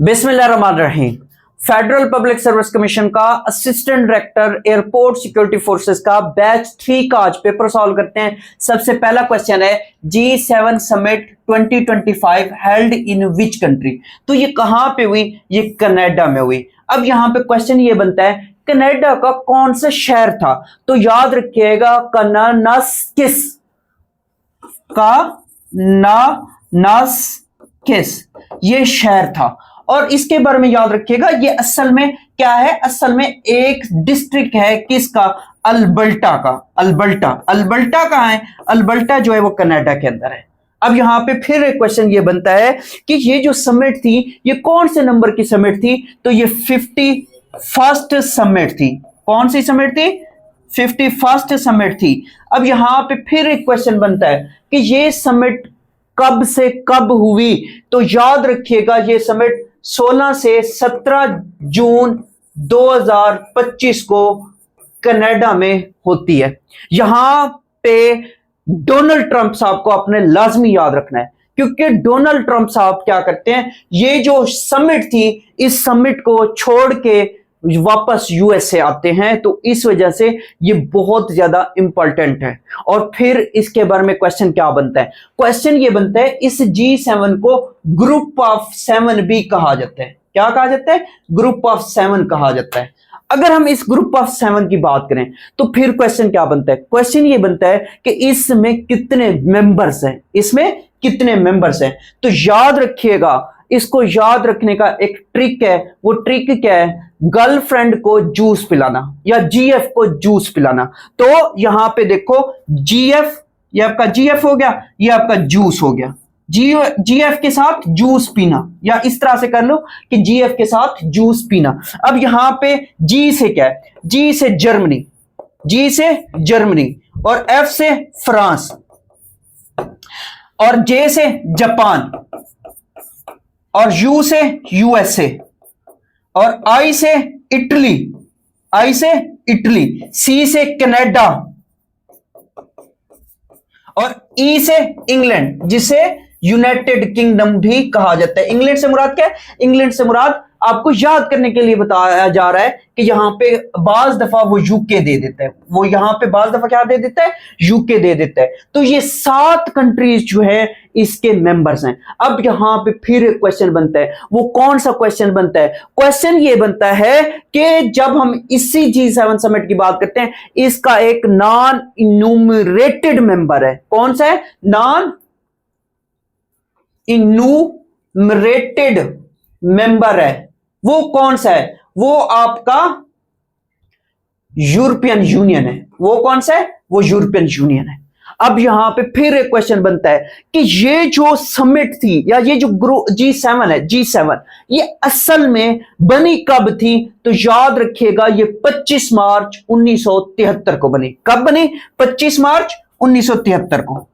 बिस्मिल्लाहिर्रहमानिर्रहीम। Federal public service commission का assistant director airport security forces का बैच 3 का आज पेपर सॉल्व करते हैं। सबसे पहला क्वेश्चन है G7 summit 2025 held in which country. तो ये कहां पे हुई? ये कनाडा में हुई। अब यहां पे क्वेश्चन ये बनता है कनाडा का कौन सा शहर था? तो याद रखिएगा कानानास्किस का नानास्किस ये शहर था। और इसके बारे में याद रखिएगा ये असल में क्या है? असल में एक डिस्ट्रिक्ट है किसका? अल्बर्टा का। अल्बर्टा कहां है? अल्बर्टा जो है वो कनाडा के अंदर है। अब यहां पे फिर एक क्वेश्चन ये बनता है कि ये जो समिट थी ये कौन से नंबर की समिट थी? तो ये 51st समिट थी। कौन सी समिट थी? 51st समिट थी। अब यहां पे फिर एक क्वेश्चन बनता है कि ये समिट कब से कब हुई? तो याद रखिएगा ये समिट 16 से 17 जून 2025 को कनाडा में होती है। यहां पे डोनाल्ड ट्रंप साहब को अपने लाजमी याद रखना है, क्योंकि डोनाल्ड ट्रंप साहब क्या करते हैं, ये जो समिट थी इस समिट को छोड़ के वापस यूएसए आते हैं, तो इस वजह से ये बहुत ज्यादा इंपॉर्टेंट है। और फिर इसके बारे में क्वेश्चन क्या बनता है? क्वेश्चन ये बनता है इस G7 को ग्रुप ऑफ 7 भी कहा जाता है। क्या कहा जाता है? ग्रुप ऑफ 7 कहा जाता है। अगर हम इस ग्रुप ऑफ 7 की बात करें तो फिर क्वेश्चन क्या बनता है? क्वेश्चन ये बनता है कि इसमें कितने मेंबर्स हैं? इसमें कितने मेंबर्स हैं? तो याद रखिएगा, इसको याद रखने का एक ट्रिक है। वो ट्रिक क्या है? गर्लफ्रेंड को जूस पिलाना या जीएफ को जूस पिलाना। तो यहां पे देखो जीएफ, ये आपका जीएफ हो गया, ये आपका जूस हो गया। जीएफ के साथ जूस पीना, या इस तरह से कर लो कि जीएफ के साथ जूस पीना। अब यहां पे जी से क्या है? जी से जर्मनी, जी से जर्मनी, और एफ से फ्रांस, और जे से जापान, और यू से यूएसए, और आई से इटली, आई से इटली, सी से कनाडा, और ई से इंग्लैंड, जिसे यूनाइटेड किंगडम भी कहा जाता है। इंग्लैंड से मुराद क्या है? इंग्लैंड से मुराद आपको याद करने के लिए बताया जा रहा है कि यहां पे बाज दफा वो यूके दे देता है, वो यहां पे बाज दफा क्या दे देता है? यूके दे देता है। तो ये 7 कंट्रीज जो है इसके मेंबर्स हैं। अब यहां पे फिर एक क्वेश्चन बनता है। वो कौन सा क्वेश्चन बनता है? क्वेश्चन ये बनता है कि जब हम इसी G7 समिट की बात करते हैं, इसका एक नॉन इन्यूमरेटेड मेंबर है। कौन सा है? नॉन इन्यूमरेटेड मेंबर है। वो कौन सा है? वो आपका यूरोपियन यूनियन है। वो कौन सा है? वो यूरोपियन यूनियन है। अब यहां पे फिर एक क्वेश्चन बनता है कि ये जो समिट थी या ये जो ग्रुप G7 है, G7 ये असल में बनी कब थी? तो याद रखिएगा ये 25 मार्च 1973 को बनी। कब बनी? 25 मार्च 1973 को।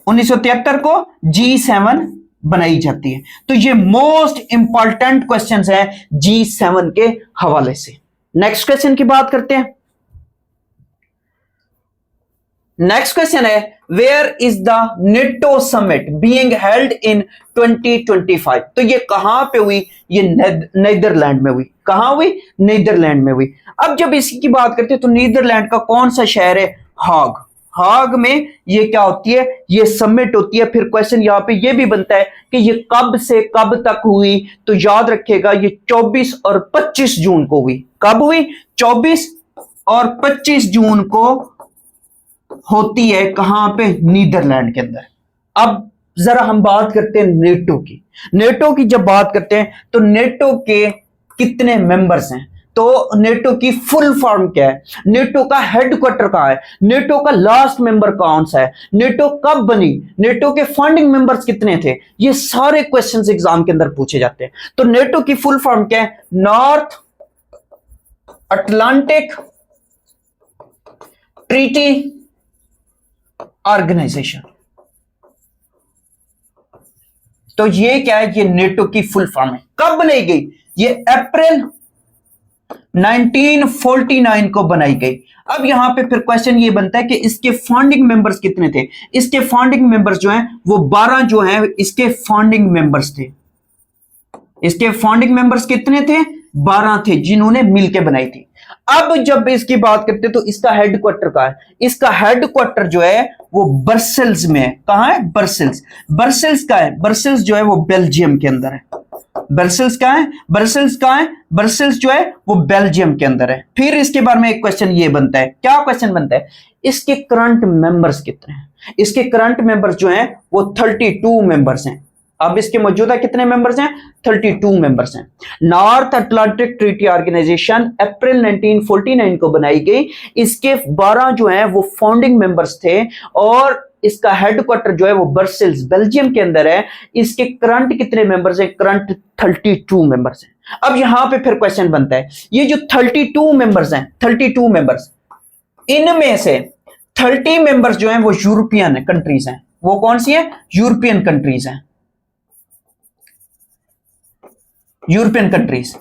1973 को G7 बनाई जाती है। तो ये मोस्ट इंपॉर्टेंट क्वेश्चंस हैं G7 के हवाले से। नेक्स्ट क्वेश्चन की बात करते हैं। नेक्स्ट क्वेश्चन है where is the NATO summit being held in 2025। तो ये कहां पे हुई? ये नीदरलैंड में हुई। कहां हुई? नीदरलैंड में हुई। अब जब इसकी बात करते हैं तो नीदरलैंड का कौन सा शहर है? हाग। हाग में ये क्या होती है? ये समिट होती है। फिर क्वेश्चन यहां पे ये भी बनता है कि ये कब से कब तक हुई? तो याद रखिएगा ये 24 और 25 जून को हुई। कब हुई? 24 और 25 जून को होती है। कहां पे? नीदरलैंड के अंदर। अब जरा हम बात करते हैं नेटो की। नेटो की जब बात करते हैं तो नेटो के कितने मेंबर्स हैं? तो नेटो की फुल फॉर्म क्या है? नेटो का हेडक्वार्टर कहां है? नेटो का लास्ट मेंबर कौन सा है? नेटो कब बनी? नेटो के फाउंडिंग मेंबर्स कितने थे? ये सारे क्वेश्चंस एग्जाम के अंदर पूछे जाते हैं। तो नेटो की फुल फॉर्म क्या है? North Atlantic Treaty Organization. तो ये क्या है? ये नेटो की फुल फॉर्म है। कब बनाई गई? ये अप्रैल 1949 को बनाई गई। अब यहां पे फिर क्वेश्चन ये बनता है कि इसके फाउंडिंग मेंबर्स कितने थे। इसके फाउंडिंग मेंबर्स जो हैं वो 12 जो हैं इसके फाउंडिंग मेंबर्स थे। इसके फाउंडिंग मेंबर्स कितने थे? 12 थे जिन्होंने मिलकर बनाई थी। अब जब इसकी बात करते तो इसका हेडक्वार्टर कहां है? इसका हेडक्वार्टर जो है वो ब्रसेल्स में है। कहां है? ब्रसेल्स। ब्रसेल्स का है? ब्रसेल्स जो है वो बेल्जियम के अंदर है। ब्रसेल्स कहां है? ब्रसेल्स कहां है? ब्रसेल्स जो है वो बेल्जियम के अंदर है। फिर इसके बारे में एक क्वेश्चन ये बनता है, क्या क्वेश्चन बनता है? इसके करंट मेंबर्स कितने हैं? इसके करंट मेंबर्स जो हैं वो 32 मेंबर्स हैं। अब इसके मौजूदा कितने मेंबर्स हैं? 32 मेंबर्स हैं। नॉर्थ अटलांटिक ट्रीटी ऑर्गेनाइजेशन अप्रैल 1949 को बनाई गई। इसके 12 जो हैं वो फाउंडिंग मेंबर्स थे और इसका हेडक्वार्टर जो है वो ब्रसेल्स बेल्जियम के अंदर है। इसके करंट कितने मेंबर्स हैं? करंट 32 मेंबर्स हैं। अब यहां पे फिर क्वेश्चन बनता है, ये जो 32 मेंबर्स हैं, 32 मेंबर्स, इनमें से 30 मेंबर्स जो हैं वो यूरोपियन कंट्रीज हैं। वो कौन सी है? यूरोपियन कंट्रीज हैं, यूरोपियन कंट्रीज।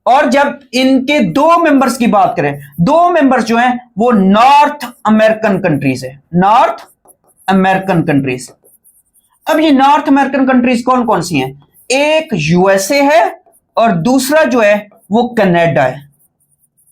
और जब इनके 2 मेंबर्स की बात करें, 2 मेंबर्स जो हैं वो नॉर्थ अमेरिकन कंट्रीज है। North American countries. अब ये नॉर्थ अमेरिकन कंट्रीज कौन कौन सी हैं? एक यूएसए है और दूसरा जो है वो कनाडा है।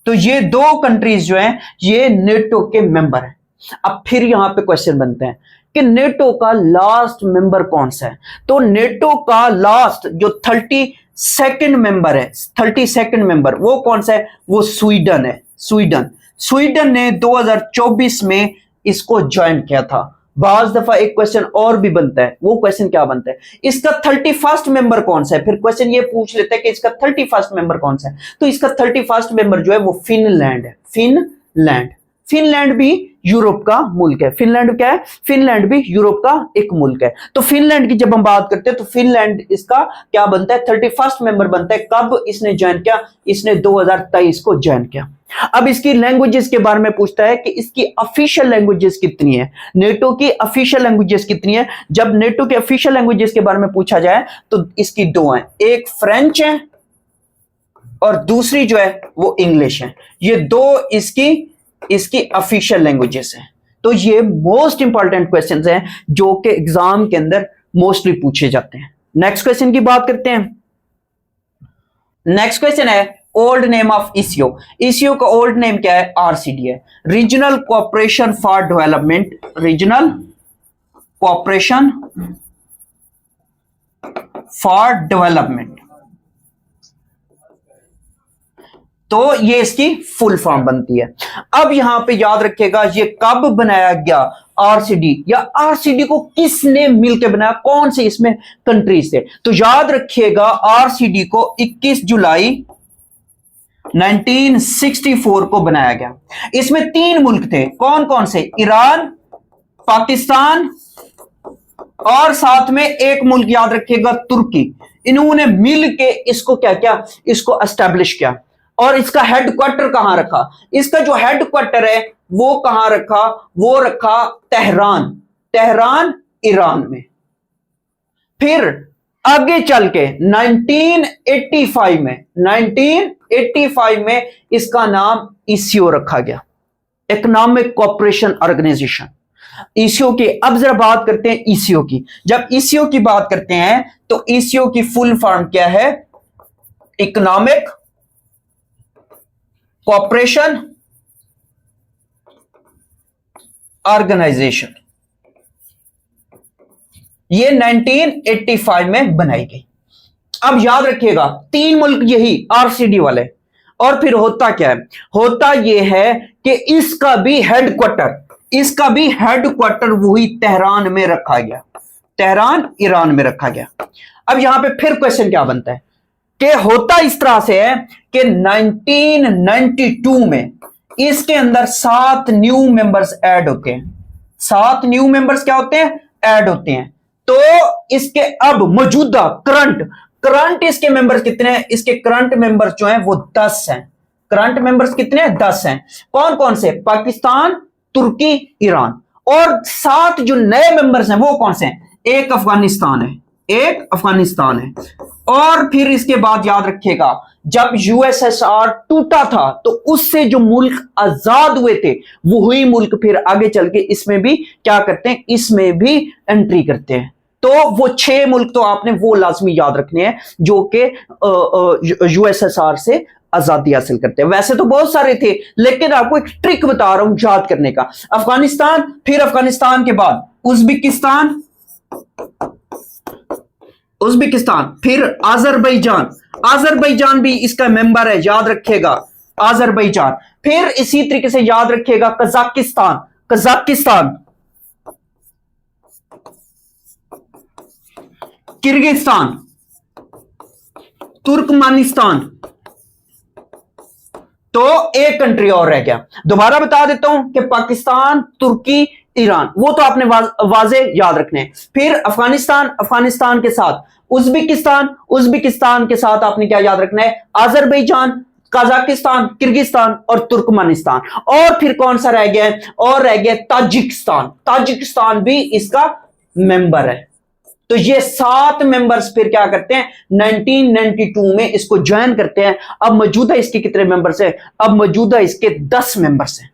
तो ये 2 कंट्रीज जो हैं ये नेटो के मेंबर हैं। अब फिर यहां पे क्वेश्चन बनते हैं कि नेटो का लास्ट मेंबर कौन सा है? तो नेटो का लास्ट जो 32nd मेंबर है, 32nd मेंबर वो कौन सा है? वो स्वीडन है। स्वीडन ने 2024 में इसको ज्वाइन किया था। बाज दफा एक क्वेश्चन और भी बनता है, वो क्वेश्चन क्या बनता है? इसका 31st मेंबर कौन सा है? फिर क्वेश्चन ये पूछ लेते हैं कि इसका 31st मेंबर कौन सा है। तो इसका 31st मेंबर जो है वो फिनलैंड है। फिनलैंड भी यूरोप का मुल्क है। फिनलैंड क्या है? फिनलैंड भी यूरोप का एक मुल्क है। तो फिनलैंड की जब हम बात करते हैं तो फिनलैंड इसका क्या बनता है? 31st मेंबर बनता है। कब इसने ज्वाइन किया? इसने 2023 को ज्वाइन किया। अब इसकी लैंग्वेजेस के बारे में पूछता है कि इसकी ऑफिशियल लैंग्वेजेस कितनी है, नेटो की ऑफिशियल लैंग्वेजेस कितनी है। जब नेटो के ऑफिशियल लैंग्वेजेस के बारे में पूछा जाए तो इसकी 2 हैं, एक फ्रेंच है और दूसरी जो है वो इंग्लिश है। ये 2 इसकी ऑफिशियल लैंग्वेजेस हैं। तो ये मोस्ट इंपॉर्टेंट क्वेश्चंस हैं जो कि एग्जाम के अंदर मोस्टली पूछे जाते हैं। नेक्स्ट क्वेश्चन की बात करते हैं। नेक्स्ट क्वेश्चन है old name of eco. Eco का ओल्ड नेम क्या है? आरसीडी है, regional cooperation for development. Regional cooperation for development. तो ये इसकी फुल फॉर्म बनती है। अब यहां पे याद रखिएगा ये कब बनाया गया? आरसीडी, या आरसीडी को किसने मिलकर बनाया? कौन से इसमें कंट्रीज थे? तो याद रखिएगा आरसीडी को 21 जुलाई 1964 को बनाया गया। इसमें 3 मुल्क थे। कौन कौन से? ईरान, पाकिस्तान और साथ में एक मुल्क याद रखिएगा तुर्की। इन्होंने मिलके इसको क्या किया? इसको एस्टैब्लिश किया। और इसका हेडक्वार्टर कहां रखा? इसका जो हेडक्वार्टर है वो कहां रखा? वो रखा तेहरान ईरान में। फिर आगे चल के 1985 में इसका नाम ईसीओ रखा गया, इकोनॉमिक कोऑपरेशन ऑर्गेनाइजेशन। ईसीओ की अब जरा बात करते हैं ईसीओ की। जब ईसीओ की बात करते हैं तो ईसीओ की फुल फॉर्म क्या है? Economic Cooperation Organization. ये 1985 में बनाई गई। अब याद रखिएगा 3 मुल्क यही आरसीडी वाले। और फिर होता क्या है? होता यह है कि इसका भी हेडक्वार्टर वही तेहरान में रखा गया, तेहरान ईरान में रखा गया। अब यहां पे फिर क्वेश्चन क्या बनता है कि होता इस तरह से है कि 1992 में इसके अंदर 7 न्यू मेंबर्स ऐड होते हैं। 7 न्यू मेंबर्स क्या होते हैं? ऐड होते हैं। तो इसके अब मौजूदा करंट इसके मेंबर्स कितने हैं? इसके करंट मेंबर्स जो हैं वो 10 हैं। करंट मेंबर्स कितने हैं? 10 हैं। कौन कौन से? पाकिस्तान, तुर्की, ईरान। और 7 जो नए मेंबर्स हैं वो कौन से हैं? एक अफगानिस्तान है, और फिर इसके बाद याद रखिएगा, जब यूएसएसआर टूटा था तो उससे जो मुल्क आजाद हुए थे वही मुल्क फिर आगे चल के इसमें भी क्या करते हैं, इसमें भी एंट्री करते हैं। तो वो 6 मुल्क तो आपने वो लाजमी याद रखने हैं जो कि यूएसएसआर से आजादी हासिल करते हैं। वैसे तो बहुत सारे थे, लेकिन आपको एक ट्रिक बता रहा हूं याद करने का। अफगानिस्तान, फिर अफगानिस्तान के बाद उज्बेकिस्तान, उज्बेकिस्तान, फिर अजरबैजान, अजरबैजान भी इसका मेंबर है, याद रखिएगा अजरबैजान। फिर इसी तरीके से याद रखिएगा कजाकिस्तान, कजाकिस्तान, किर्गिस्तान, तुर्कमानिस्तान। तो एक कंट्री और रह गया, दोबारा बता देता हूं कि पाकिस्तान, तुर्की, ईरान, वो तो आपने वाजे याद रखने। फिर अफगानिस्तान, अफगानिस्तान के साथ उज्बेकिस्तान, उज्बेकिस्तान के साथ आपने क्या याद रखना है, अजरबैजान, कजाकिस्तान, किर्गिस्तान और तुर्कमानिस्तान। और फिर कौन सा रह गया है, और रह गया ताजिकिस्तान, ताजिकिस्तान भी इसका मेंबर है। तो ये 7 मेंबर्स फिर क्या करते हैं, 1992 में इसको ज्वाइन करते हैं। अब मौजूदा इसके कितने मेंबर्स हैं, अब मौजूदा इसके 10 मेंबर्स हैं।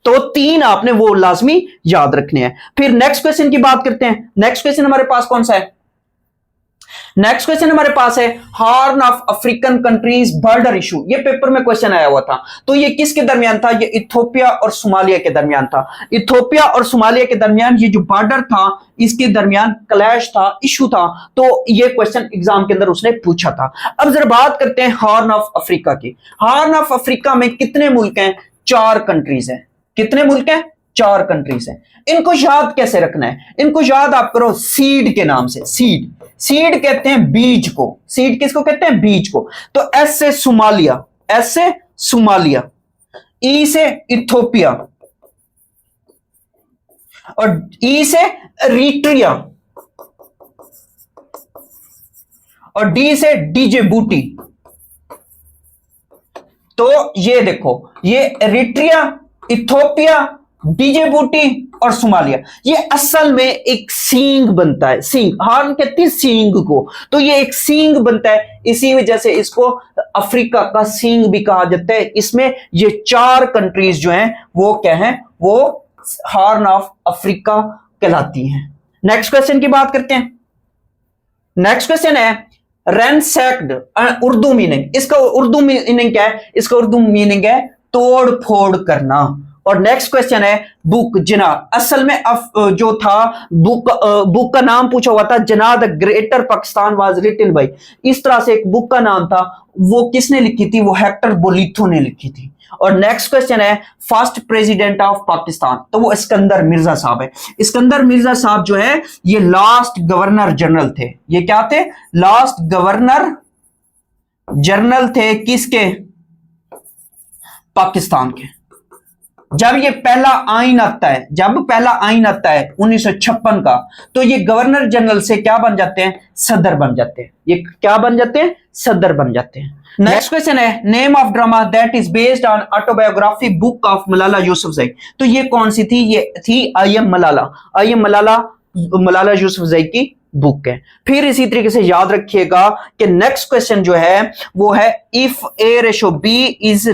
तो 3 आपने वो लाजमी याद रखने हैं। फिर नेक्स्ट क्वेश्चन की बात करते हैं। नेक्स्ट क्वेश्चन हमारे पास कौन सा है, नेक्स्ट क्वेश्चन हमारे पास है horn of African countries border issue. ये पेपर में क्वेश्चन आया हुआ था। तो ये किसके दरमियान था, ये इथियोपिया और सोमालिया के दरमियान था। इथियोपिया और सोमालिया के दरमियान ये जो बॉर्डर था, इसके दरमियान क्लैश था, इशू था। तो ये क्वेश्चन एग्जाम के अंदर उसने पूछा था। अब जरा बात करते हैं हॉर्न ऑफ अफ्रीका की। हॉर्न ऑफ अफ्रीका में कितने मुल्क हैं, 4 कंट्रीज हैं। कितने मुल्क हैं, 4 कंट्रीज हैं। इनको याद कैसे रखना है, इनको याद आप करो सीड के नाम से। सीड, सीड कहते हैं बीज को। सीड किसको कहते हैं, बीज को। तो एस से सोमालिया, एस से सोमालिया, ई से इथियोपिया, और ई से एरिट्रिया, और डी से डिजिबूटी। तो ये देखो, ये एरिट्रिया, इथियोपिया, डिजिबूटी और सोमालिया, ये असल में एक सींग बनता है। सींग, हॉर्न कहते हैं सींग को। तो ये एक सींग बनता है, इसी वजह से इसको अफ्रीका का सींग भी कहा जाता है। इसमें ये 4 कंट्रीज जो हैं वो क्या हैं, वो हॉर्न ऑफ अफ्रीका कहलाती हैं। नेक्स्ट क्वेश्चन की बात करते हैं। नेक्स्ट क्वेश्चन है रैंसैक्ड, उर्दू मीनिंग। इसका उर्दू मीनिंग क्या है, इसका उर्दू मीनिंग है तोड़ फोड़ करना। और नेक्स्ट क्वेश्चन है बुक जिना। असल में जो था बुक का नाम पूछा हुआ था, Jinnah the greater Pakistan was written by. इस तरह से एक बुक का नाम था, वो किसने लिखी थी, वो हेक्टर बोलिथो ने लिखी थी। और नेक्स्ट क्वेश्चन है फर्स्ट प्रेसिडेंट ऑफ पाकिस्तान, तो वो इस्कंदर मिर्जा साहब है। इस्कंदर मिर्जा साहब जो है ये लास्ट गवर्नर जनरल थे। ये क्या थे, लास्ट गवर्नर जनरल थे, किसके, पाकिस्तान के। जब ये पहला आइन आता है, जब पहला आइन आता है 1956 का, तो ये गवर्नर जनरल से क्या बन जाते हैं, सदर बन जाते हैं। ये क्या बन जाते हैं, सदर बन जाते हैं। नेक्स्ट क्वेश्चन है name of drama that is based on autobiography book of Malala Yousafzai. तो ये कौन सी थी, ये थी I am Malala. I am Malala, Malala Yousafzai की बुक है। फिर इसी तरीके से याद रखिएगा कि नेक्स्ट क्वेश्चन जो है वो है if a ratio b is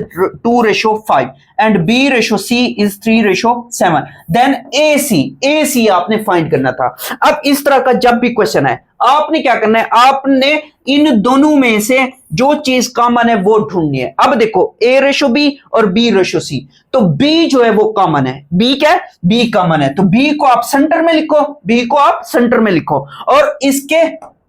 2 ratio 5 and b ratio c is 3 ratio 7 then ac आपने फाइंड करना था। अब इस तरह का जब भी क्वेश्चन है, आपने क्या करना है, आपने इन दोनों में से जो चीज कॉमन है वो ढूंढनी है। अब देखो a रेशो b और b रेशो c, तो b जो है वो कॉमन है। b क्या है, b कॉमन है, तो b को आप सेंटर में लिखो, b को आप सेंटर में लिखो, और इसके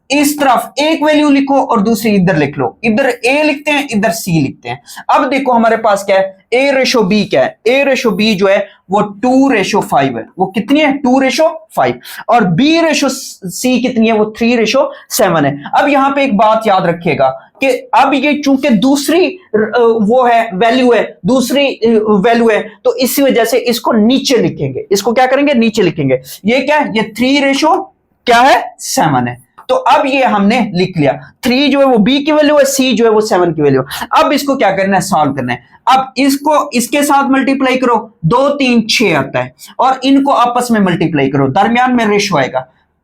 इस तरफ एक वैल्यू लिखो और दूसरी इधर लिख लो। इधर a लिखते हैं, इधर c लिखते हैं। अब देखो हमारे पास क्या है, a रेशो b क्या है, a रेशो b जो है वो 2 रेशो 5 है। वो कितनी है, 2 रेशो 5। और b रेशो c कितनी है, वो 3 रेशो 7 है। अब यहां पे एक बात याद रखिएगा कि अब ये चूंकि दूसरी वो है वैल्यू है, दूसरी वैल्यू है, तो इसी वजह से इसको नीचे लिखेंगे। इसको क्या करेंगे, नीचे लिखेंगे। ये क्या है, ये 3 रेशो क्या है, 7 है। तो अब ये हमने लिख लिया, 3 जो है वो b की वैल्यू है, c जो है वो 7 की वैल्यू है। अब इसको क्या करना है, सॉल्व करना है। अब इसको इसके साथ मल्टीप्लाई करो, 2 3 6 आता है, और इनको आपस में मल्टीप्लाई करो, दरमियान में रेशो आएगा,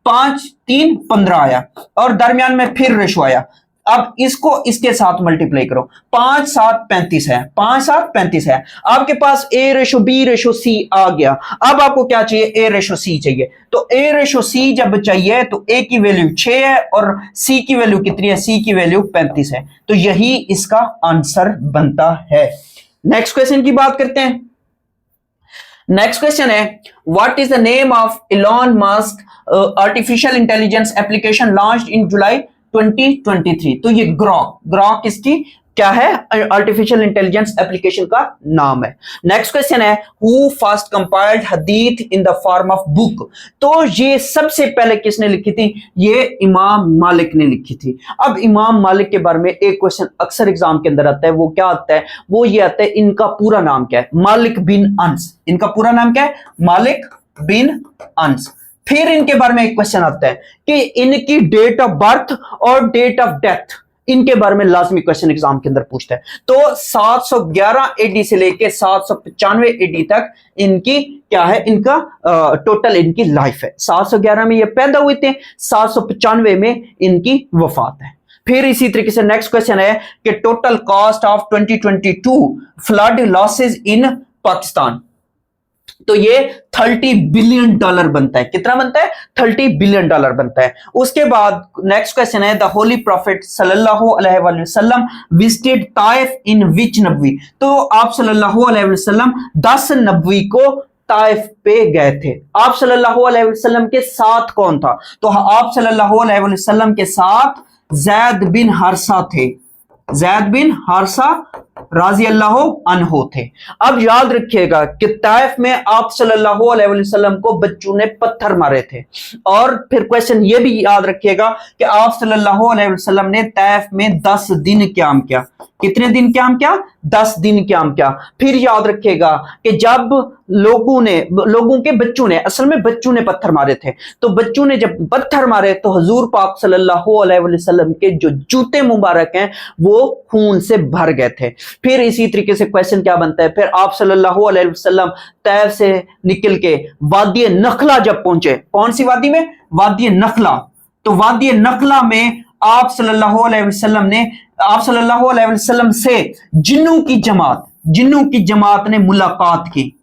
5 3 15 आया, और दरमियान में फिर रेशो आया, अब इसको इसके साथ मल्टीप्लाई करो, 5 7 35 है, 5 7 35 है। आपके पास A ratio B ratio C आ गया। अब आपको क्या चाहिए? A रेशो C चाहिए। तो A रेशो C जब चाहिए तो A की वैल्यू 6 है और C की वैल्यू कितनी है? C की वैल्यू 35 है। तो यही इसका आंसर बनता है। नेक्स्ट क्वेश्चन की बात करते हैं। नेक्स्ट क्वेश्चन है, what is the name of Elon Musk artificial intelligence application launched in July 2023? तो ये ग्रॉक इसकी क्या है? आर्टिफिशियल इंटेलिजेंस एप्लीकेशन का नाम है। नेक्स्ट क्वेश्चन है, who first compiled hadith in the form of book? तो ये सबसे पहले किसने लिखी थी? ये इमाम मालिक ने लिखी थी। अब इमाम मालिक के बारे में एक क्वेश्चन अक्सर एग्जाम के अंदर आता है, वो क्या आता है? वो ये आता है, इनका पूरा नाम क्या है? मालिक बिन अनस। इनका पूरा नाम क्या है? मालिक बिन अनस। फिर इनके बारे में एक क्वेश्चन आता है कि इनकी डेट ऑफ बर्थ और डेट ऑफ डेथ, इनके बारे में लाजमी क्वेश्चन एग्जाम के अंदर पूछता है। तो 711 एडी से लेके 795 एडी तक इनकी क्या है? इनका टोटल इनकी लाइफ है। 711 में ये पैदा हुए थे, 795 में इनकी वफात है। फिर इसी तरीके से नेक्स्ट क्वेश्चन है कि total cost of 2022 flood losses in Pakistan. तो ये $30 बिलियन बनता है। कितना बनता है? $30 बिलियन बनता है। उसके बाद नेक्स्ट क्वेश्चन है, द होली प्रॉफिट सल्लल्लाहु अलैहि वसल्लम विजिटेड ताइफ इन विच नबवी? तो आप सल्लल्लाहु अलैहि वसल्लम 10 नबवी को ताइफ पे गए थे। आप सल्लल्लाहु अलैहि वसल्लम के साथ कौन था? तो आप सल्लल्लाहु अलैहि वसल्लम के साथ जैद बिन हारिसा थे। जैद बिन हारिसा राजी अल्लाह अन्हो थे। अब याद रखिएगा कि ताइफ में आप सल्लल्लाहु अलैहि वसल्लम को बच्चों ने पत्थर मारे थे। और फिर क्वेश्चन ये भी याद रखिएगा कि आप सल्लल्लाहु अलैहि वसल्लम ने ताइफ में 10 दिन क़याम किया। कितने दिन क़याम किया? 10 दिन क़याम किया। फिर याद रखिएगा कि जब लोगों के बच्चों ने, असल में बच्चों ने पत्थर मारे थे, तो बच्चों ने जब पत्थर मारे तो हुजूर पाक सल्लल्लाहु अलैहि वसल्लम के जो जूते मुबारक हैं वो खून से भर गए थे। फिर इसी तरीके से क्वेश्चन क्या बनता है, फिर आप सल्लल्लाहु अलैहि वसल्लम तैफ से निकल के वादी नखला जब पहुंचे, कौन सी वादी में? वादी नखला। तो वादी नखला में आप सल्लल्लाहु अलैहि वसल्लम से जिन्नों की जमात ने मुलाकात की।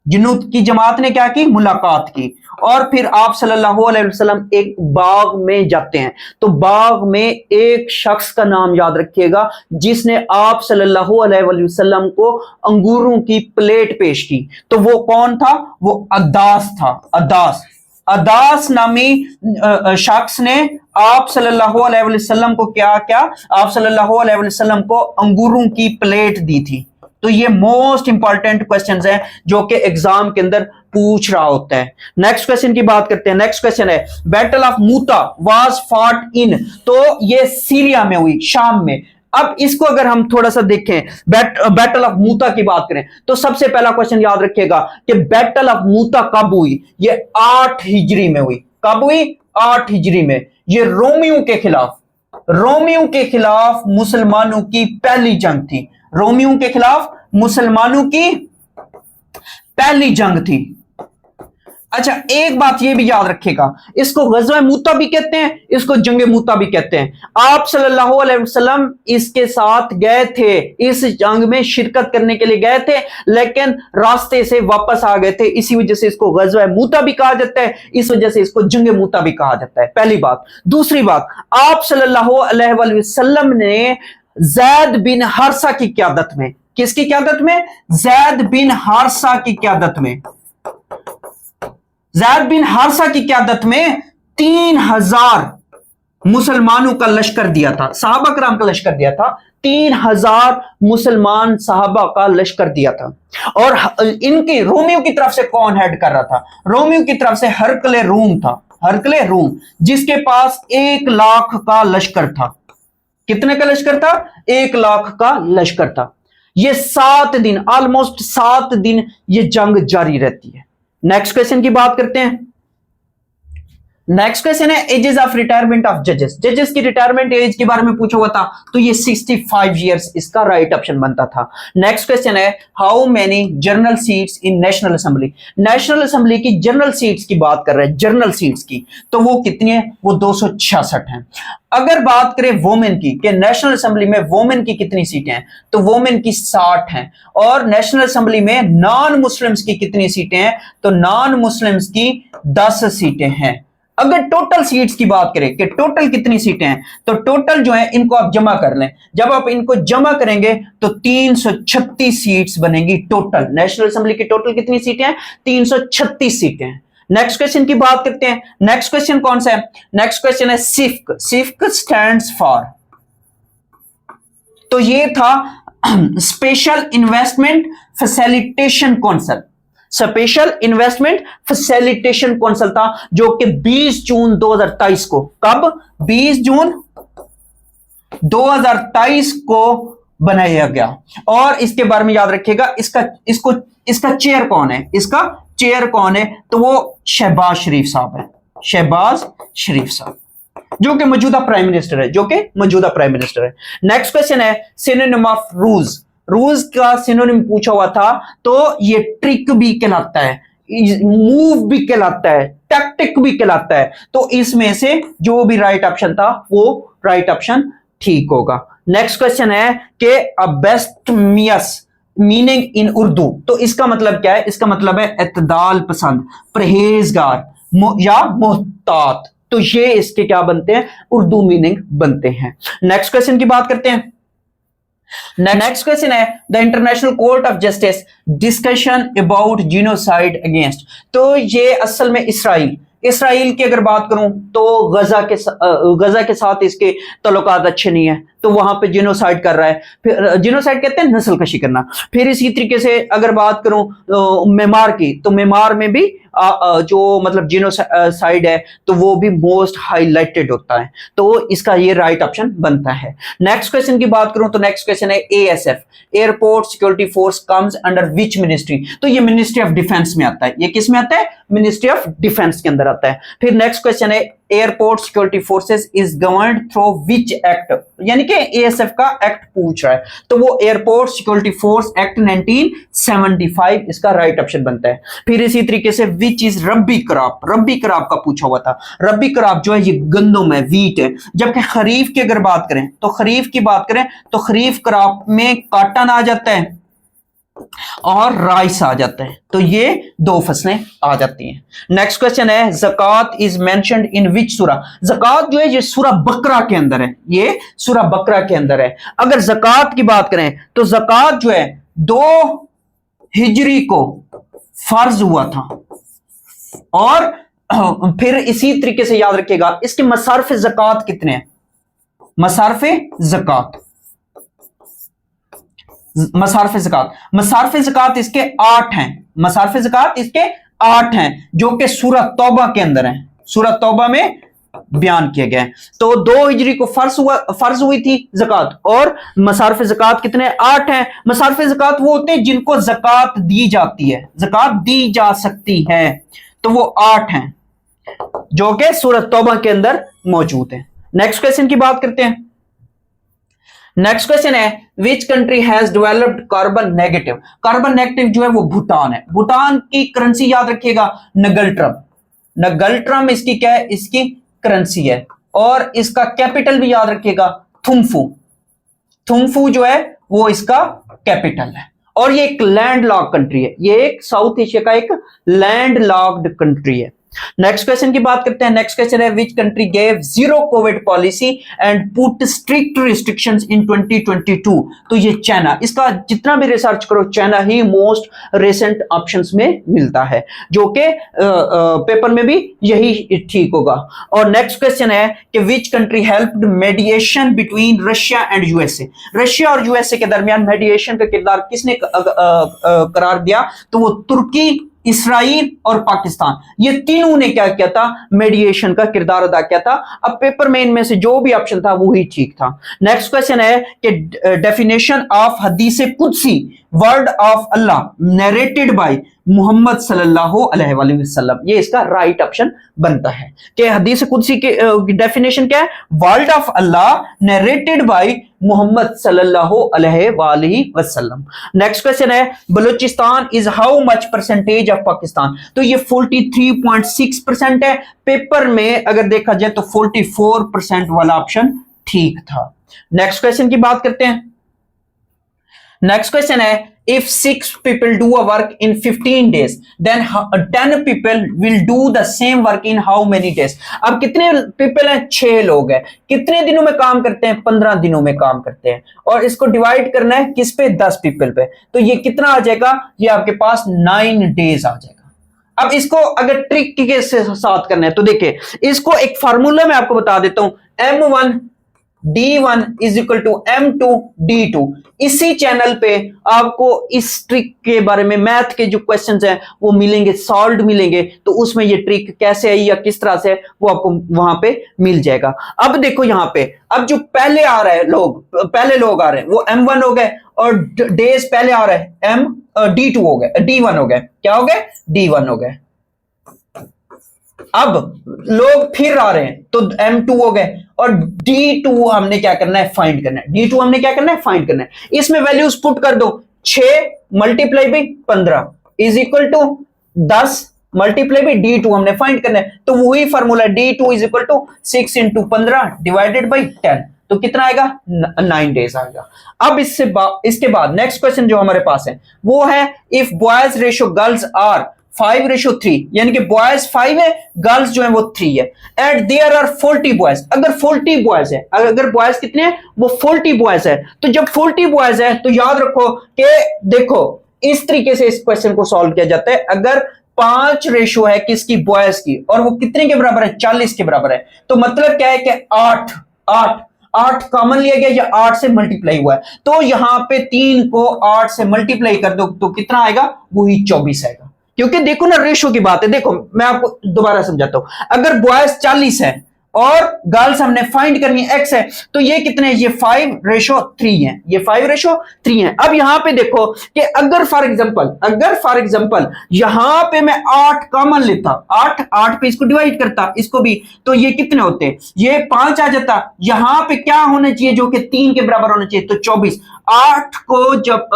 जिन्नों की जमात ने क्या की? मुलाकात की। और फिर आप सल्लल्लाहु अलैहि वसल्लम एक बाग में जाते हैं, तो बाग में एक शख्स का नाम याद रखिएगा जिसने आप सल्लल्लाहु अलैहि वसल्लम को अंगूरों की प्लेट पेश की। तो वो कौन था? वो अदास था। अदास नामी शख्स ने आप सल्लल्लाहु अलैहि वसल्लम को क्या? आप सल्लल्लाहु अलैहि वसल्लम को अंगूरों की प्लेट दी थी। तो ये मोस्ट इंपॉर्टेंट क्वेश्चंस हैं जो कि एग्जाम के अंदर पूछ रहा होता है। नेक्स्ट क्वेश्चन की बात करते हैं। नेक्स्ट क्वेश्चन है, battle of Mutah was fought in? तो ये सीरिया में हुई, शाम में। अब इसको अगर हम थोड़ा सा देखें, बैटल ऑफ मूता की बात करें, तो सबसे पहला क्वेश्चन याद रखिएगा कि बैटल ऑफ मूता कब हुई? ये 8 हिजरी में हुई। कब हुई? 8 हिजरी में। ये रोमियों के खिलाफ मुसलमानों की पहली जंग थी। रोमियों के खिलाफ मुसलमानों की पहली जंग थी। अच्छा, एक बात ये भी याद रखेगा, इसको गज़वा मूता भी कहते हैं, इसको जंग मूता भी कहते हैं। आप सल्लल्लाहु अलैहि वसल्लम इसके साथ गए थे, इस जंग में शिरकत करने के लिए गए थे, लेकिन रास्ते से वापस आ गए थे। इसी वजह से इसको गज़वा मूता भी कहा जाता है, इस वजह से इसको जंग मूता भी कहा जाता है। पहली बात। दूसरी बात, आप सल्लल्लाहु अलैहि वसल्लम ने ज़ैद बिन हारिसा की क़यादत में, किसकी क़यादत में? ज़ैद बिन हारिसा की क़यादत में, ज़ैद बिन हारिसा की क़यादत में 3000 मुसलमानों का लश्कर दिया था, सहाबा कराम का लश्कर दिया था। 3000 मुसलमान सहाबा का लश्कर दिया था। और इनकी रोमियों की तरफ से कौन हेड कर रहा था? रोमियों की तरफ से हरकले रूम था। हरकले रूम, जिसके पास 1 लाख का लश्कर था। कितने का लश्कर था? 1 लाख का लश्कर था। ये 7 दिन, ऑलमोस्ट 7 दिन ये जंग जारी रहती है। नेक्स्ट क्वेश्चन की बात करते हैं। नेक्स्ट क्वेश्चन है एजेस ऑफ रिटायरमेंट ऑफ जजेस। जजेस की रिटायरमेंट एज के बारे में पूछा हुआ था, तो ये 65 इयर्स इसका राइट ऑप्शन बनता था। नेक्स्ट क्वेश्चन है how many general seats in national assembly. National assembly की जनरल सीट्स की बात कर रहे हैं, जनरल सीट्स की, तो वो कितनी है, वो 266 है। अगर बात करें वोमेन की कि नेशनल असेंबली में वोमेन की कितनी सीटें हैं, तो वोमेन की 60 हैं। और नेशनल असेंबली में नॉन मुस्लिम्स की कितनी सीटें हैं, तो नॉन मुस्लिम्स की 10 सीटें हैं। अगर टोटल सीट्स की बात करें कि टोटल कितनी सीटें हैं, तो टोटल जो है इनको आप जमा कर लें। जब आप इनको जमा करेंगे तो 336 सीट्स बनेंगी टोटल। नेशनल असेंबली की टोटल कितनी सीटें हैं, 336 सीटें हैं। नेक्स्ट क्वेश्चन की बात करते हैं। नेक्स्ट क्वेश्चन कौन सा है, नेक्स्ट क्वेश्चन है सिफ्क। सिफ्क स्टैंड्स फॉर, तो ये था special investment facilitation council. Special investment facilitation council था, जो कि 20 जून 2023 को, कब, 20 जून 2023 को बनाया गया। और इसके बारे में याद रखिएगा, इसका चेयर कौन है, इसका चेयर कौन है, तो वो शहबाज शरीफ साहब है। शहबाज शरीफ साहब जो कि मौजूदा प्राइम मिनिस्टर है, जो कि मौजूदा प्राइम मिनिस्टर है। नेक्स्ट क्वेश्चन है सिनोनिम ऑफ रूज। रूज का सिनोनिम पूछा हुआ था, तो ये ट्रिक भी कहलाता है, मूव भी कहलाता है, टैक्टिक भी कहलाता है। तो इसमें से जो भी राइट ऑप्शन था वो राइट ऑप्शन ठीक होगा। नेक्स्ट क्वेश्चन है कि अ बेस्ट मियस मीनिंग इन उर्दू, तो इसका मतलब क्या है, इसका मतलब है इत्तेदाल पसंद, परहेजगार या मोहतात। तो ये इसके क्या बनते हैं, उर्दू मीनिंग बनते हैं। नेक्स्ट क्वेश्चन की बात करते हैं। नेक्स्ट क्वेश्चन है the international court of justice discussion about genocide against. तो ये असल में इसराइल की अगर बात करूं तो गजा के साथ इसके तल्लुकात अच्छे नहीं है, तो वहां पे जिनोसाइड कर रहा है। फिर जिनोसाइड कहते हैं नस्लकशी करना। फिर इसी तरीके से अगर बात करूं म्यांमार की, तो म्यांमार में भी जो मतलब जिनोसाइड है, तो वो भी मोस्ट हाईलाइटेड होता है। तो इसका ये राइट ऑप्शन बनता है। नेक्स्ट क्वेश्चन की बात करूं तो नेक्स्ट क्वेश्चन है ASF, airport security force comes under which ministry. तो ये मिनिस्ट्री ऑफ डिफेंस में आता है। ये किस में आता है, मिनिस्ट्री ऑफ डिफेंस के अंदर आता है। फिर नेक्स्ट क्वेश्चन है airport security forces is governed through which act, यानी कि एएसएफ का एक्ट पूछ रहा है, तो वो एयरपोर्ट सिक्योरिटी फोर्स एक्ट 1975 इसका राइट ऑप्शन बनता है। फिर इसी तरीके से which is rabi crop, rabi crop का पूछा हुआ था। रब्बी क्रॉप जो है ये गंदम है, वीट है। जबकि खरीफ की अगर बात करें तो खरीफ क्रॉप में कॉटन आ जाता है और राइस आ जाता है, तो ये दो फसलें आ जाती हैं। नेक्स्ट क्वेश्चन है ज़कात इज मेंशन्ड इन विच सूरा। ज़कात जो है ये सूरा बकरा के अंदर है, ये सूरा बकरा के अंदर है। अगर ज़कात की बात करें तो ज़कात जो है 2 हिजरी को फर्ज हुआ था। और फिर इसी तरीके से याद रखिएगा इसके मसारफ ज़कात कितने हैं, मसारफ ज़कात इसके 8 हैं। मसारफ ज़कात इसके 8 हैं, जो कि सूरह तौबा के अंदर हैं, सूरह तौबा में बयान किए गए। तो 2 हिजरी को फर्ज हुई थी ज़कात, और मसारफ ज़कात कितने, 8 हैं। मसारफ ज़कात वो होते हैं जिनको ज़कात दी जाती है, ज़कात दी जा सकती है, तो वो 8 हैं जो कि सूरह तौबा के अंदर मौजूद है। नेक्स्ट क्वेश्चन की बात करते हैं। नेक्स्ट क्वेश्चन है which country has developed carbon negative. Carbon negative जो है वो भूटान है। भूटान की करेंसी याद रखिएगा नगल्ट्रम। नगल्ट्रम इसकी क्या है, इसकी करेंसी है। और इसका कैपिटल भी याद रखिएगा थुम्फू। थुम्फू जो है वो इसका कैपिटल है। और ये एक लैंड लॉक कंट्री है, ये एक साउथ एशिया का एक लैंड लॉक्ड कंट्री है। नेक्स्ट क्वेश्चन की बात करते हैं। नेक्स्ट क्वेश्चन है which country gave zero covid policy and put strict restrictions in 2022। तो ये चाइना, इसका जितना भी रिसर्च करो चाइना ही मोस्ट रिसेंट ऑप्शंस में मिलता है, जो कि पेपर में भी यही ठीक होगा। और नेक्स्ट क्वेश्चन है कि which country helped मेडिएशन between Russia and USA. Russia और यूएसए के दरमियान मेडिएशन का किरदार किसने करार दिया, तो वो तुर्की, इसराइल और पाकिस्तान, ये तीनों ने क्या किया था, मेडिएशन का किरदार अदा किया था। अब पेपर में इनमें से जो भी ऑप्शन था वो ही ठीक था। नेक्स्ट क्वेश्चन है कि definition of hadith qudsi, word of Allah narrated by Muhammad सल्लल्लाहु अलैहि वसल्लम। ये इसका राइट ऑप्शन बनता है कि हदीस कुदसी की डेफिनेशन क्या है? Word of Allah narrated by Muhammad सल्लल्लाहु अलैहि वसल्लम। नेक्स्ट क्वेश्चन है Balochistan is how much percentage of Pakistan? तो ये 43.6% है। पेपर में अगर देखा जाए तो 44% वाला ऑप्शन ठीक था। नेक्स्ट क्वेश्चन की बात करते हैं। नेक्स्ट क्वेश्चन है if 6 people do a work in 15 days then 10 people will do the same work in how many days? अब कितने पीपल हैं? 6 लोग हैं। कितने दिनों में काम करते हैं? 15 दिनों में काम करते हैं। और इसको डिवाइड करना है किस पे? 10 पीपल पे। तो ये कितना आ जाएगा? ये आपके पास 9 डेज आ जाएगा। अब इसको अगर ट्रिक के साथ करना है तो देखिए, इसको एक फार्मूला मैं आपको बता देता हूं, M1 D1 is equal to M2 D2। इसी चैनल पे आपको इस ट्रिक के बारे में मैथ के जो क्वेश्चंस हैं वो मिलेंगे, सॉल्व मिलेंगे। तो उसमें ये ट्रिक कैसे आई या किस तरह से वो आपको वहां पे मिल जाएगा। अब देखो यहां पे, अब जो पहले आ रहा है पहले लोग आ रहे हैं वो M1 हो गए, और डेज पहले आ रहा है D2 हो गए, D1 हो गए। क्या हो गए? D1 हो गए। अब लोग फिर आ रहे हैं तो M2 हो गए, और D2 हमने क्या करना है? फाइंड करना है। D2 हमने क्या करना है? फाइंड करना है। इसमें वैल्यूज पुट कर दो, 6 multiply by 15 is equal to 10 multiply by D2 हमने फाइंड करना है। तो वही formula D2 is equal to 6 into 15 divided by 10। तो कितना आएगा? 9 डेज आएगा। अब इसके बाद नेक्स्ट क्वेश्चन जो हमारे पास है वो है if boys ratio girls are 5:3, यानी कि बॉयज 5 है, गर्ल्स जो है वो 3 है, एंड देयर आर 40 बॉयज। अगर 40 बॉयज है, अगर बॉयज कितने हैं? वो 40 बॉयज है। तो जब 40 बॉयज है तो याद रखो कि देखो इस तरीके से इस क्वेश्चन को सॉल्व किया जाता है। अगर 5 रेशो है किसकी? बॉयज की, और वो कितने के बराबर है? 40 के बराबर है। तो मतलब क्या है कि 8 कॉमन लिया गया या 8 से मल्टीप्लाई हुआ है। तो यहां पे 3 को 8 से मल्टीप्लाई कर दो तो कितना आएगा? वही 24 आएगा। क्योंकि देखो ना, रेशो की बात है। देखो मैं आपको दोबारा समझाता हूं। अगर बॉयज 40 है और गर्ल्स हमने फाइंड करनी है x है, तो ये कितने हैं? ये 5:3 है। ये 5:3 है। अब यहां पे देखो कि अगर फॉर एग्जांपल यहां पे मैं 8 कॉमन लेता, 8 पे इसको डिवाइड करता, इसको भी, तो ये कितने होते? ये 5 आ जाता। यहां पे क्या होना चाहिए? जो कि 3 के बराबर होना चाहिए, तो 24। 8 जब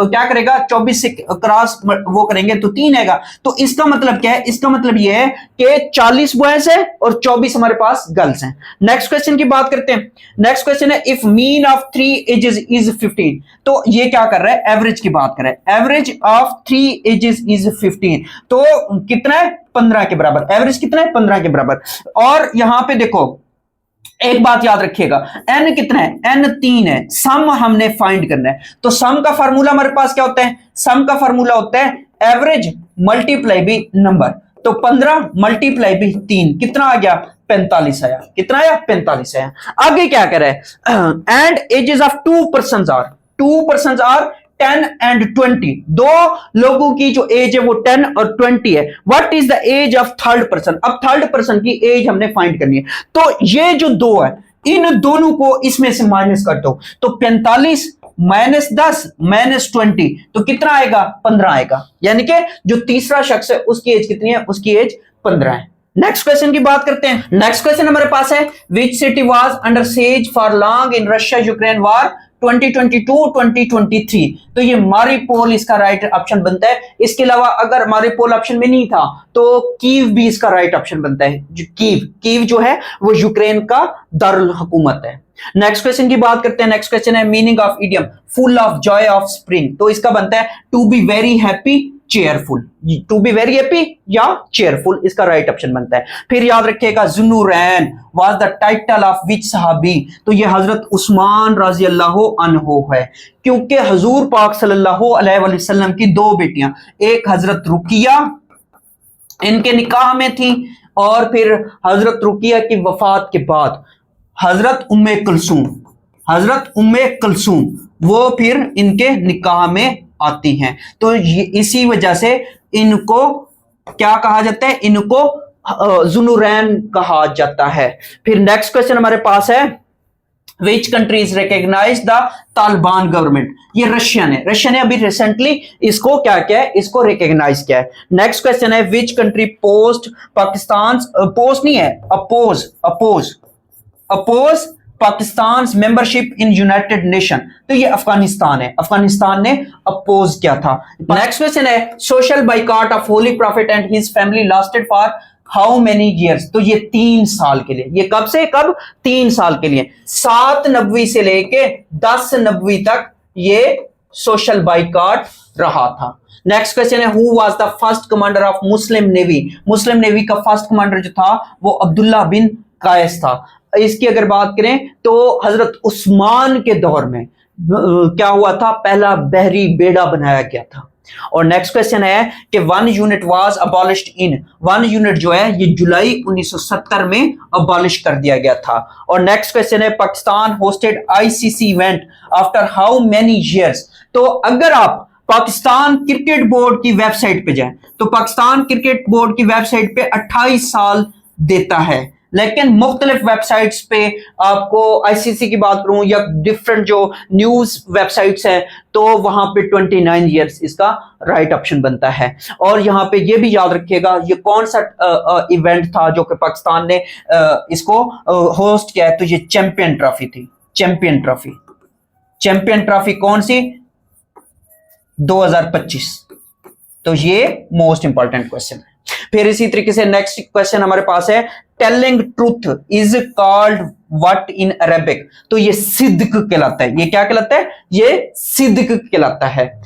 क्या करेगा? 24 से क्रॉस वो करेंगे तो 3 आएगा। तो इसका मतलब क्या है? इसका मतलब ये है कि 40 बॉयज है और 24 हमारे पास गर्ल्स हैं। नेक्स्ट क्वेश्चन की बात करते हैं। नेक्स्ट क्वेश्चन है if mean of 3 ages is 15। तो ये क्या कर रहा है? एवरेज की बात कर रहा है। Average of 3 ages is 15। तो कितना है? 15 के बराबर। एवरेज कितना है? 15 के बराबर। और यहां पे देखो एक बात याद रखिएगा, n कितना है? n 3 है। सम हमने फाइंड करना है। तो सम का फार्मूला हमारे पास क्या होता है? सम का फार्मूला होता है एवरेज मल्टीप्लाई बाई नंबर। तो 15 मल्टीप्लाई बाई 3 कितना आ गया? 45 आया। कितना आया? 45 आया। आगे क्या करे? And ages of 2 persons are 10 and 20। दो लोगों की जो एज है वो 10 और 20 है। What is the age of third person? अब थर्ड पर्सन की एज हमने फाइंड करनी है। तो ये जो दो है, इन दोनों को इसमें से माइनस कर दो। तो 45 माइनस 10 माइनस 20, तो कितना आएगा? 15 आएगा। यानी कि जो तीसरा शख्स है उसकी एज कितनी है? उसकी एज 15 है। नेक्स्ट क्वेश्चन की बात करते हैं। नेक्स्ट क्वेश्चन हमारे पास है which city was under siege for long in Russia Ukraine war 2022-2023। तो ये मारिपोल इसका राइट ऑप्शन बनता है। इसके अलावा अगर मारिपोल ऑप्शन में नहीं था तो कीव भी इसका राइट ऑप्शन बनता है। कीव जो है वो यूक्रेन का दारुल हुकूमत है। नेक्स्ट क्वेश्चन की बात करते हैं। नेक्स्ट क्वेश्चन है meaning of idiom full of joy of spring. तो इसका बनता है to be very happy cheerful. To be very happy या चेयरफुल इसका राइट ऑप्शन बनता है। फिर याद रखिएगा Zunnurain was the title of which sahabi. तो ये हजरत उस्मान रजी अल्लाह अन्हु है, क्योंकि हजूर पाक सल्लल्लाहु अलैहि वसल्लम की 2 बेटियां, एक हजरत रुकिया इनके निकाह में थी, और फिर हजरत रुकिया की वफात के बाद हजरत उम्मे कुलसूम वो फिर इनके निकाह में आती हैं। तो इसी वजह से इनको क्या कहा जाता है? इनको ज़ुन्नुरैन कहा जाता है। फिर नेक्स्ट क्वेश्चन हमारे पास है which countries recognize the Taliban government, ये रशिया ने अभी रिसेंटली इसको क्या किया है, इसको रिकॉग्नाइज किया है। नेक्स्ट क्वेश्चन है which country post Pakistan, post नहीं है, oppose Pakistan membership in United Nation, तो ये अफगानिस्तान है, अफगानिस्तान ने अपोज किया था। नेक्स्ट क्वेश्चन है social boycott of holy prophet and his family lasted for how many years, तो ये 3 साल के लिए, ये कब से कब, 3 साल के लिए, 7 नबवी से लेके 10 नबवी तक ये सोशल बाइकॉट रहा था। नेक्स्ट क्वेश्चन है who was the first commander of Muslim navy, Muslim navy का फर्स्ट कमांडर जो था वो अब्दुल्ला बिन कायस था। इसकी अगर बात करें तो हजरत उस्मान के दौर में क्या हुआ था, पहला बहरी बेड़ा बनाया गया था। और नेक्स्ट क्वेश्चन है कि 1 unit was abolished in, 1 unit जो है ये जुलाई 1970 में अबॉलिश कर दिया गया था। और नेक्स्ट क्वेश्चन है Pakistan hosted ICC event after how many years, तो अगर आप पाकिस्तान क्रिकेट बोर्ड की वेबसाइट पे जाएं तो पाकिस्तान क्रिकेट बोर्ड की वेबसाइट पे 28 साल देता है, लेकिन मुख्तलिफ वेबसाइट्स पे आपको आईसीसी की बात करूं या डिफरेंट जो न्यूज वेबसाइट्स हैं तो वहां पे 29 ईयर्स इसका राइट ऑप्शन बनता है। और यहां पे ये भी याद रखिएगा ये कौन सा इवेंट था जो कि पाकिस्तान ने इसको होस्ट किया है, तो ये चैंपियन ट्रॉफी थी, चैंपियन ट्रॉफी कौन सी, 2025, तो ये मोस्ट इंपॉर्टेंट क्वेश्चन है। फिर इसी तरीके से नेक्स्ट क्वेश्चन हमारे पास है telling truth is called what in Arabic, तो ये सिद्क कहलाता है, ये क्या कहलाता है, ये सिद्क कहलाता है।